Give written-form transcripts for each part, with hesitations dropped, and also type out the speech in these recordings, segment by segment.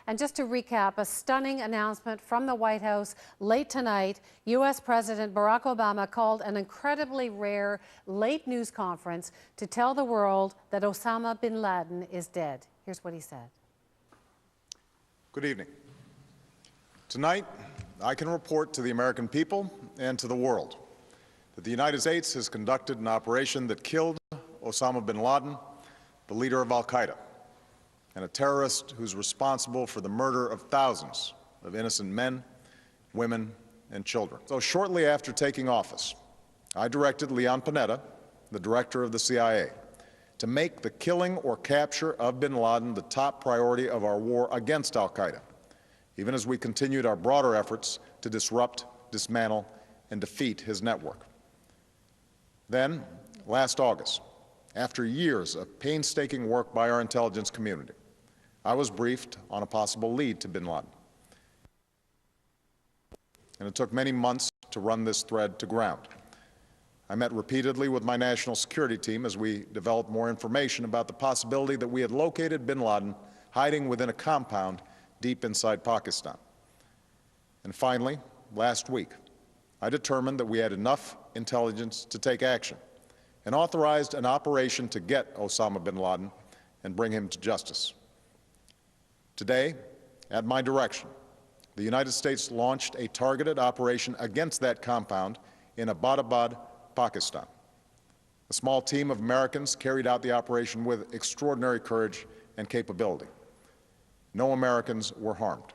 And just to recap, a stunning announcement from the White House late tonight. U.S. President Barack Obama called an incredibly rare late news conference to tell the world that Osama Bin Laden is dead. Here's what he said. Good evening. Tonight, I can report to the American people and to the world that the United States has conducted an operation that killed Osama Bin Laden, the leader of al-Qaeda, and a terrorist who's responsible for the murder of thousands of innocent men, women, and children. So shortly after taking office, I directed Leon Panetta, the director of the CIA, to make the killing or capture of bin Laden the top priority of our war against al-Qaeda, even as we continued our broader efforts to disrupt, dismantle, and defeat his network. Then, last August, after years of painstaking work by our intelligence community, I was briefed on a possible lead to bin Laden. And it took many months to run this thread to ground. I met repeatedly with my national security team as we developed more information about the possibility that we had located bin Laden hiding within a compound deep inside Pakistan. And finally, last week, I determined that we had enough intelligence to take action and authorized an operation to get Osama bin Laden and bring him to justice. Today, at my direction, the United States launched a targeted operation against that compound in Abbottabad, Pakistan. A small team of Americans carried out the operation with extraordinary courage and capability. No Americans were harmed.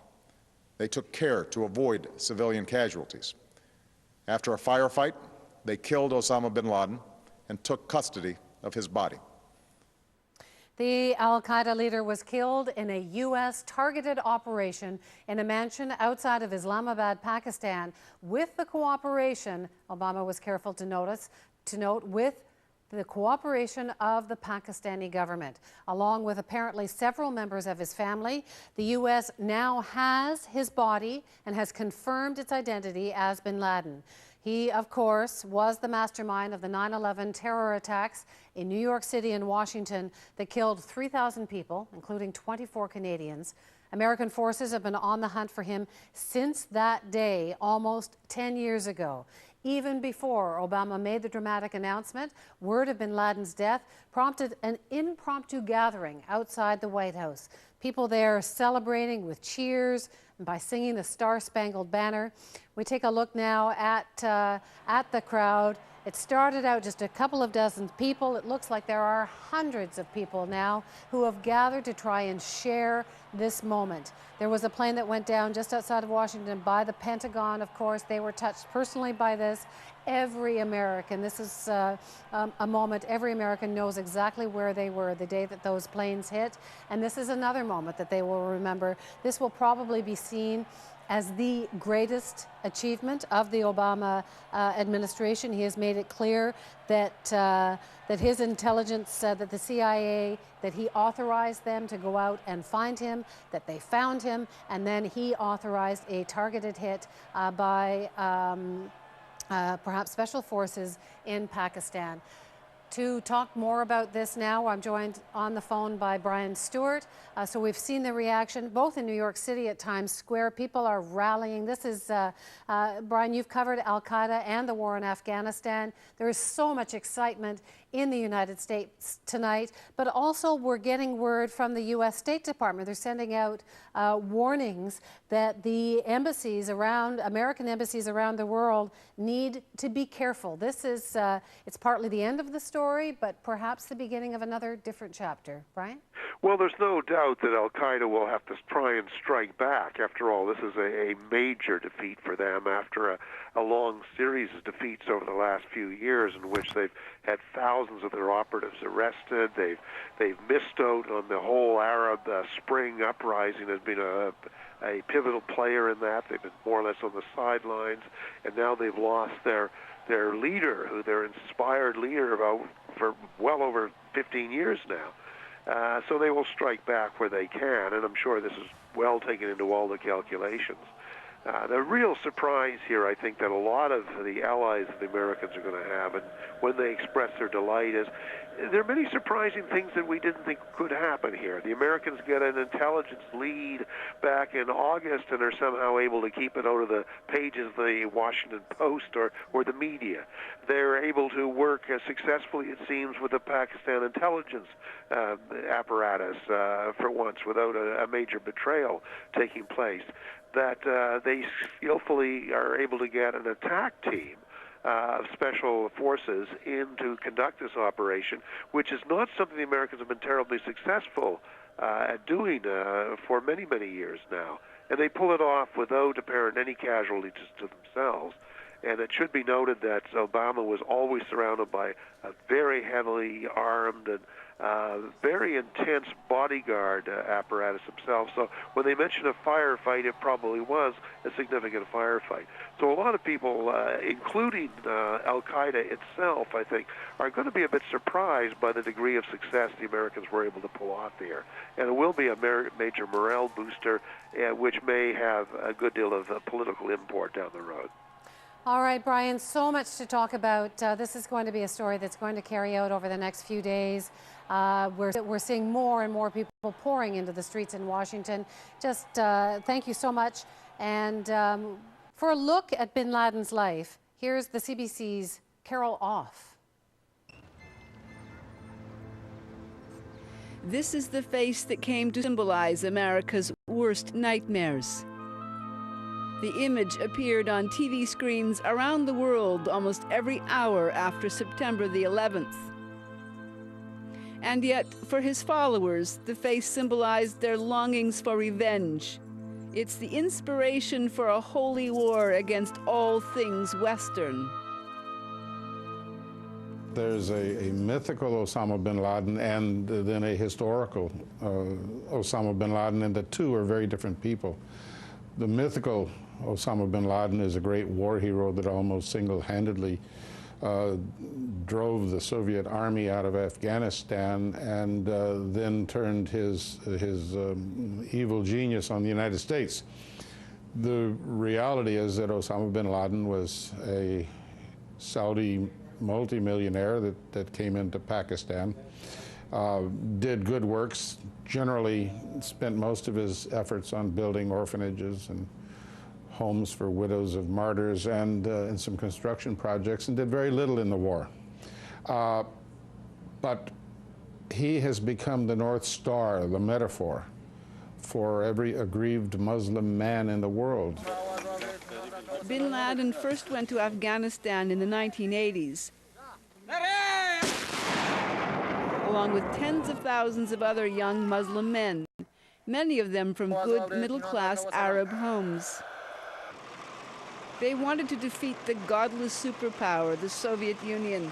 They took care to avoid civilian casualties. After a firefight, they killed Osama bin Laden and took custody of his body. The al-Qaeda leader was killed in a U.S. targeted operation in a mansion outside of Islamabad, Pakistan, with the cooperation, Obama was careful to note, with the cooperation of the Pakistani government, along with apparently several members of his family. The U.S. now has his body and has confirmed its identity as bin Laden. He, of course, was the mastermind of the 9/11 terror attacks in New York City and Washington that killed 3,000 people, including 24 Canadians. American forces have been on the hunt for him since that day, almost 10 years ago. Even before Obama made the dramatic announcement, word of bin Laden's death prompted an impromptu gathering outside the White House. People there celebrating with cheers and by singing the Star-Spangled Banner. We take a look now at the crowd. It started out just a couple of dozen people. It looks like there are hundreds of people now who have gathered to try and share this moment. There was a plane that went down just outside of Washington by the Pentagon, of course. They were touched personally by this. Every American, this is a moment every American knows exactly where they were the day that those planes hit. And this is another moment that they will remember. This will probably be seen as the greatest achievement of the Obama administration. He has made it clear that that his intelligence, that the CIA, that he authorized them to go out and find him, that they found him, and then he authorized a targeted hit by perhaps special forces in Pakistan. To talk more about this now, I'm joined on the phone by Brian Stewart. So we've seen the reaction, both in New York City at Times Square. People are rallying. This is, Brian, you've covered al-Qaeda and the war in Afghanistan. There is so much excitement in the United States tonight, but also we're getting word from the U.S. State Department. They're sending out warnings that the embassies around, American embassies around the world, need to be careful. This is, it's partly the end of the story, but perhaps the beginning of another different chapter. Brian? Well, there's no doubt that al-Qaeda will have to try and strike back. After all, this is a major defeat for them after a long series of defeats over the last few years in which they've had thousands of their operatives arrested. They've missed out on the whole Arab Spring uprising, has been a pivotal player in that. They've been more or less on the sidelines, and now they've lost their leader, their inspired leader for well over 15 years now. So they will strike back where they can, and I'm sure this is well taken into all the calculations. The real surprise here, I think, that a lot of the allies of the Americans are going to have, and when they express their delight, is there are many surprising things that we didn't think could happen here. The Americans get an intelligence lead back in August and are somehow able to keep it out of the pages of the Washington Post or the media. They're able to work successfully, it seems, with the Pakistan intelligence apparatus for once, without a major betrayal taking place. That they skillfully are able to get an attack team of special forces in to conduct this operation, which is not something the Americans have been terribly successful at doing for many, many years now. And they pull it off without apparent any casualties to themselves. And it should be noted that Obama was always surrounded by a very heavily armed and very intense bodyguard apparatus himself. So when they mention a firefight, it probably was a significant firefight. So a lot of people, including Al-Qaeda itself, I think, are going to be a bit surprised by the degree of success the Americans were able to pull off here. And it will be a major morale booster, which may have a good deal of political import down the road. All right, Brian, so much to talk about. This is going to be a story that's going to carry out over the next few days. We're seeing more and more people pouring into the streets in Washington. Just thank you so much. And for a look at Bin Laden's life, here's the CBC's Carol Off. This is the face that came to symbolize America's worst nightmares. The image appeared on TV screens around the world almost every hour after September the 11th. And yet, for his followers, the face symbolized their longings for revenge. It's the inspiration for a holy war against all things Western. There's a mythical Osama bin Laden and then a historical Osama bin Laden, and the two are very different people. The mythical Osama bin Laden is a great war hero that almost single-handedly drove the Soviet army out of Afghanistan and then turned his evil genius on the United States. The reality is that Osama bin Laden was a Saudi multimillionaire that came into Pakistan, did good works, generally spent most of his efforts on building orphanages and homes for widows of martyrs and in some construction projects, and did very little in the war. But he has become the North Star, the metaphor for every aggrieved Muslim man in the world. Bin Laden first went to Afghanistan in the 1980s, along with tens of thousands of other young Muslim men, many of them from good middle-class Arab homes. They wanted to defeat the godless superpower, the Soviet Union,